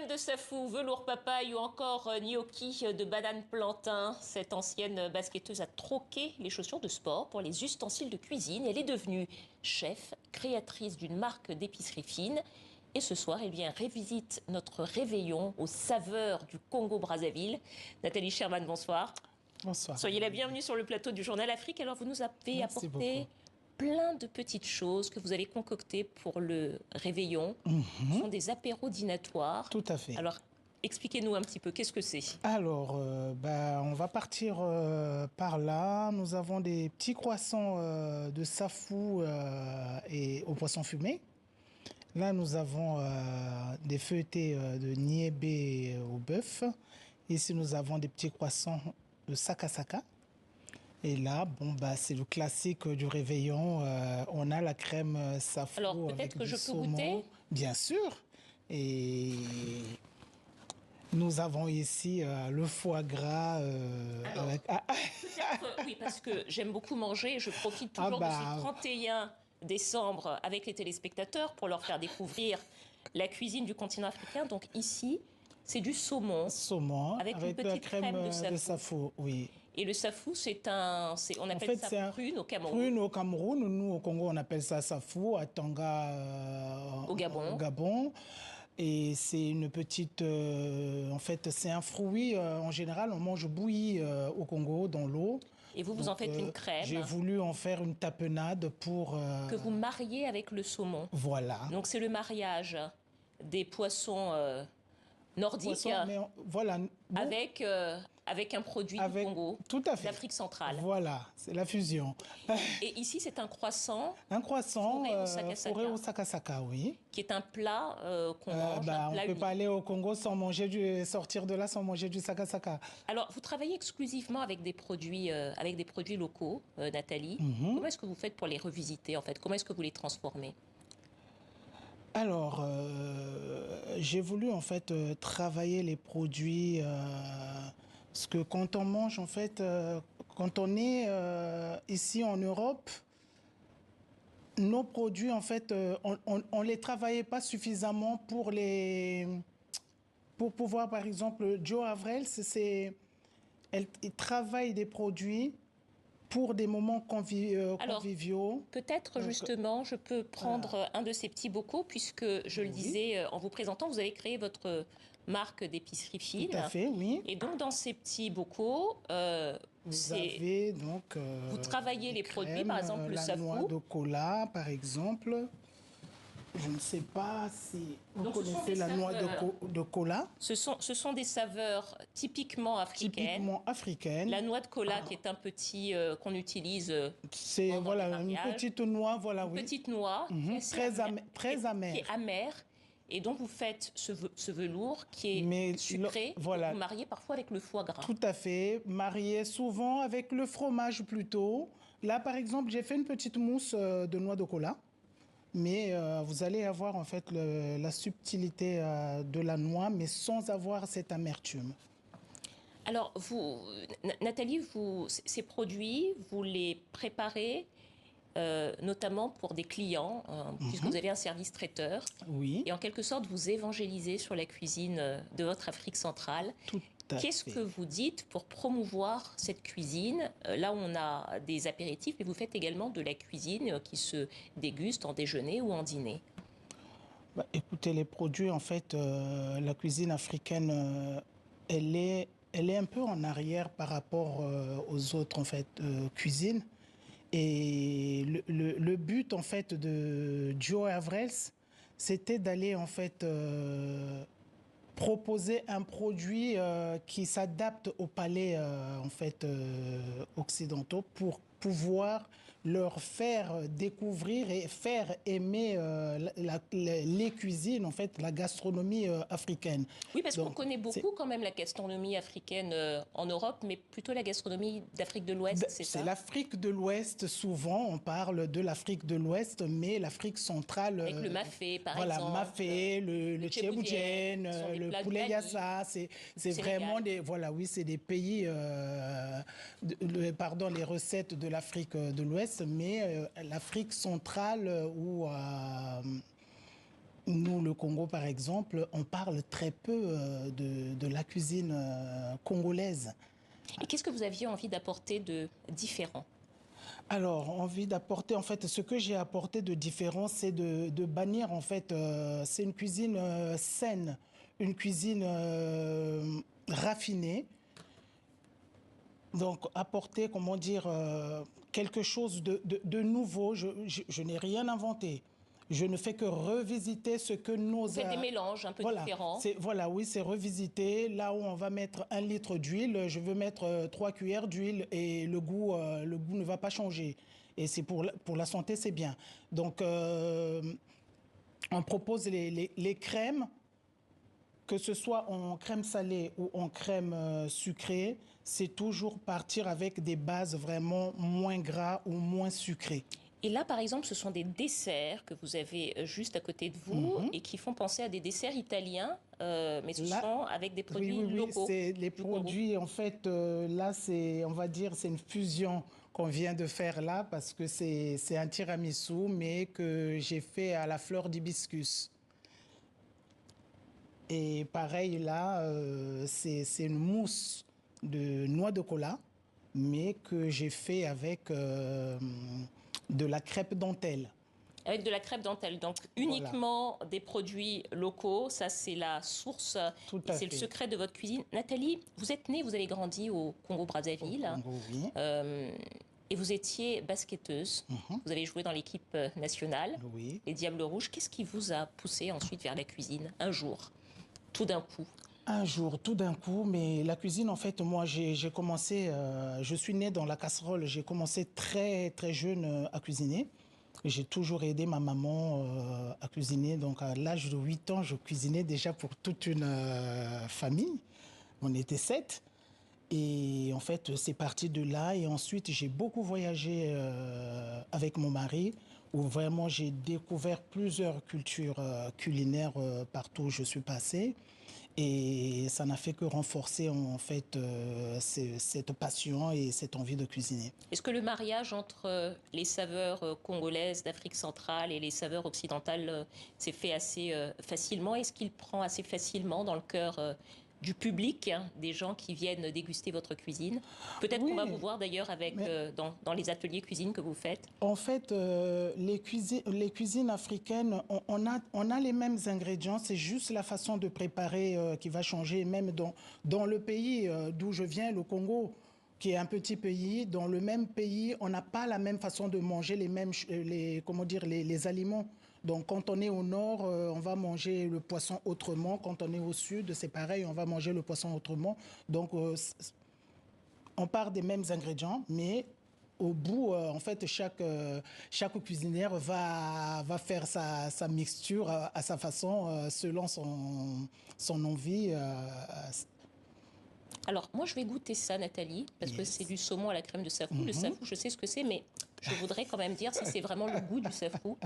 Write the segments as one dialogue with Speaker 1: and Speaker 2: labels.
Speaker 1: de safou, velours papaye ou encore gnocchi de banane plantain. Cette ancienne basketteuse a troqué les chaussures de sport pour les ustensiles de cuisine. Elle est devenue chef, créatrice d'une marque d'épicerie fine. Et ce soir, elle vient révisite notre réveillon aux saveurs du Congo-Brazzaville. Nathalie Sherman, bonsoir.
Speaker 2: Bonsoir.
Speaker 1: Soyez la bienvenue sur le plateau du Journal Afrique. Alors, vous nous avez apporté plein de petites choses que vous avez concoctées pour le réveillon. Ce sont des apéros dînatoires.
Speaker 2: Tout à fait.
Speaker 1: Alors, expliquez-nous un petit peu, qu'est-ce que c'est?
Speaker 2: Alors, on va partir par là. Nous avons des petits croissants de safou et au poisson fumé. Là, nous avons des feuilletés de niébé au bœuf. Ici, nous avons des petits croissants de sakasaka. Et là, c'est le classique du réveillon. On a la crème safou.
Speaker 1: Alors, peut-être que je peux goûter?
Speaker 2: Bien sûr. Et nous avons ici le foie gras.
Speaker 1: Oui, parce que j'aime beaucoup manger et je profite toujours de ce 31 décembre avec les téléspectateurs pour leur faire découvrir la cuisine du continent africain. Donc ici, c'est du saumon. Avec une petite crème de safou.
Speaker 2: Oui.
Speaker 1: Et le safou, on appelle ça prune au Cameroun.
Speaker 2: Prune au Cameroun. Nous, au Congo, on appelle ça safou. À Tanga,
Speaker 1: au
Speaker 2: Gabon. Et c'est une petite... en fait, c'est un fruit. En général, on mange bouilli au Congo, dans l'eau.
Speaker 1: Et vous en faites une crème.
Speaker 2: J'ai voulu en faire une tapenade pour...
Speaker 1: que vous mariez avec le saumon.
Speaker 2: Voilà.
Speaker 1: Donc, c'est le mariage des poissons nordiques
Speaker 2: voilà.
Speaker 1: avec un produit du Congo,
Speaker 2: tout à fait.
Speaker 1: d'Afrique centrale.
Speaker 2: Voilà, c'est la fusion.
Speaker 1: Et ici, c'est un croissant.
Speaker 2: Un croissant
Speaker 1: fourré
Speaker 2: au sakasaka, oui.
Speaker 1: Qui est un plat qu'on mange.
Speaker 2: On ne peut pas aller au Congo sortir de là sans manger du sakasaka.
Speaker 1: Alors, vous travaillez exclusivement avec des produits locaux, Nathalie. Comment est-ce que vous faites pour les revisiter, en fait? Comment est-ce que vous les transformez?
Speaker 2: Alors, j'ai voulu en fait travailler les produits, parce que quand on mange en fait, quand on est ici en Europe, nos produits en fait, on les travaillait pas suffisamment pour pouvoir, par exemple, Joe Avrels, il travaille des produits pour des moments conviviaux.
Speaker 1: Alors, peut-être justement, je peux prendre un de ces petits bocaux, puisque je le disais en vous présentant, vous avez créé votre marque d'épicerie fine.
Speaker 2: Tout à fait, oui.
Speaker 1: Et donc, dans ces petits bocaux, vous travaillez les produits, par exemple le safou.
Speaker 2: La noix de cola, par exemple. Je ne sais pas si vous connaissez la noix de cola.
Speaker 1: Ce sont des saveurs typiquement africaines.
Speaker 2: Typiquement africaines.
Speaker 1: La noix de cola qui est un petit qu'on utilise.
Speaker 2: C'est une petite noix,
Speaker 1: Petite noix
Speaker 2: très amère.
Speaker 1: Qui est amère. Et donc vous faites ce velours qui est sucré.
Speaker 2: Voilà.
Speaker 1: Vous mariez parfois avec le foie gras.
Speaker 2: Tout à fait. Marié souvent avec le fromage plutôt. Là, par exemple, j'ai fait une petite mousse de noix de cola. Mais vous allez avoir en fait la subtilité de la noix, mais sans avoir cette amertume.
Speaker 1: Alors, Nathalie, ces produits, vous les préparez notamment pour des clients, puisque vous avez un service traiteur.
Speaker 2: Oui.
Speaker 1: Et en quelque sorte, vous évangélisez sur la cuisine de votre Afrique centrale. Qu'est-ce que vous dites pour promouvoir cette cuisine? Là, on a des apéritifs, mais vous faites également de la cuisine qui se déguste en déjeuner ou en dîner.
Speaker 2: Écoutez, les produits, en fait, la cuisine africaine, elle est un peu en arrière par rapport aux autres, en fait, cuisines. Et le but, en fait, de Joe Avrels, c'était d'aller, en fait... proposer un produit qui s'adapte au palais en fait occidentaux pour pouvoir leur faire découvrir et faire aimer les cuisines, en fait, la gastronomie africaine.
Speaker 1: Oui, parce qu'on connaît beaucoup quand même la gastronomie africaine en Europe, mais plutôt la gastronomie d'Afrique de l'Ouest, c'est ça?
Speaker 2: C'est l'Afrique de l'Ouest, souvent, on parle de l'Afrique de l'Ouest, mais l'Afrique centrale...
Speaker 1: Avec le mafé, par exemple.
Speaker 2: Voilà, mafé, le tchéboudienne, le poulet yassa, c'est vraiment des... Voilà, oui, c'est des pays... les recettes de l'Afrique de l'Ouest, mais l'Afrique centrale ou Nous, le Congo, par exemple, on parle très peu de la cuisine congolaise.
Speaker 1: Et qu'est-ce que vous aviez envie d'apporter de différent?
Speaker 2: Alors, envie d'apporter, en fait, ce que j'ai apporté de différent, c'est de bannir, en fait, c'est une cuisine saine, une cuisine raffinée. Donc, apporter, comment dire, quelque chose de nouveau. Je n'ai rien inventé. Je ne fais que revisiter ce que nos...
Speaker 1: Vous faites des mélanges un peu
Speaker 2: voilà,
Speaker 1: différents.
Speaker 2: voilà, oui, c'est revisiter. Là où on va mettre 1 litre d'huile, je veux mettre 3 cuillères d'huile et le goût ne va pas changer. Et c'est pour la santé, c'est bien. Donc, on propose les crèmes, que ce soit en crème salée ou en crème sucrée, c'est toujours partir avec des bases vraiment moins gras ou moins sucrées.
Speaker 1: Et là, par exemple, ce sont des desserts que vous avez juste à côté de vous et qui font penser à des desserts italiens, mais ce sont avec des produits locaux.
Speaker 2: C'est les produits, en fait, là, on va dire, c'est une fusion qu'on vient de faire là parce que c'est un tiramisu, mais que j'ai fait à la fleur d'hibiscus. Et pareil, là, c'est une mousse de noix de cola, mais que j'ai fait avec de la crêpe dentelle.
Speaker 1: Avec de la crêpe dentelle, donc uniquement des produits locaux, ça c'est la source, c'est le secret de votre cuisine. Nathalie, vous êtes née, vous avez grandi au Congo-Brazzaville,
Speaker 2: Oui.
Speaker 1: Et vous étiez basketteuse, vous avez joué dans l'équipe nationale,
Speaker 2: Oui.
Speaker 1: les Diables Rouges. Qu'est-ce qui vous a poussé ensuite vers la cuisine, un jour, tout d'un coup?
Speaker 2: Un jour, tout d'un coup, mais la cuisine, en fait, moi, j'ai commencé, je suis née dans la casserole, j'ai commencé très, très jeune à cuisiner. J'ai toujours aidé ma maman à cuisiner, donc à l'âge de 8 ans, je cuisinais déjà pour toute une famille. On était 7. Et en fait, c'est parti de là. Et ensuite, j'ai beaucoup voyagé avec mon mari, où vraiment j'ai découvert plusieurs cultures culinaires partout où je suis passée. Et ça n'a fait que renforcer en fait cette passion et cette envie de cuisiner.
Speaker 1: Est-ce que le mariage entre les saveurs congolaises d'Afrique centrale et les saveurs occidentales s'est fait assez facilement? Est-ce qu'il prend assez facilement dans le cœur du public, hein, des gens qui viennent déguster votre cuisine? Peut-être qu'on va vous voir d'ailleurs dans les ateliers cuisine que vous faites.
Speaker 2: En fait, les cuisines africaines, on a les mêmes ingrédients, c'est juste la façon de préparer qui va changer. Même dans le pays d'où je viens, le Congo, qui est un petit pays, dans le même pays, on n'a pas la même façon de manger les aliments. Donc, quand on est au nord, on va manger le poisson autrement. Quand on est au sud, c'est pareil, on va manger le poisson autrement. Donc, on part des mêmes ingrédients, mais au bout, en fait, chaque cuisinière va faire sa mixture à sa façon, selon son envie.
Speaker 1: Alors, moi, je vais goûter ça, Nathalie, parce que c'est du saumon à la crème de safou. Le safou, je sais ce que c'est, mais je voudrais quand même dire si c'est vraiment le goût du safou.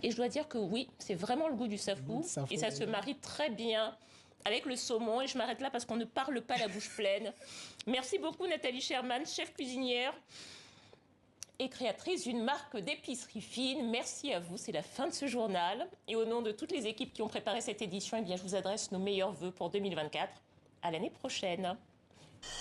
Speaker 1: Et je dois dire que oui, c'est vraiment le goût du safou. Et ça se marie très bien avec le saumon. Et je m'arrête là parce qu'on ne parle pas la bouche pleine. Merci beaucoup, Nathalie Sherman, chef cuisinière et créatrice d'une marque d'épicerie fine. Merci à vous, c'est la fin de ce journal. Et au nom de toutes les équipes qui ont préparé cette édition, eh bien, je vous adresse nos meilleurs vœux pour 2024. À l'année prochaine.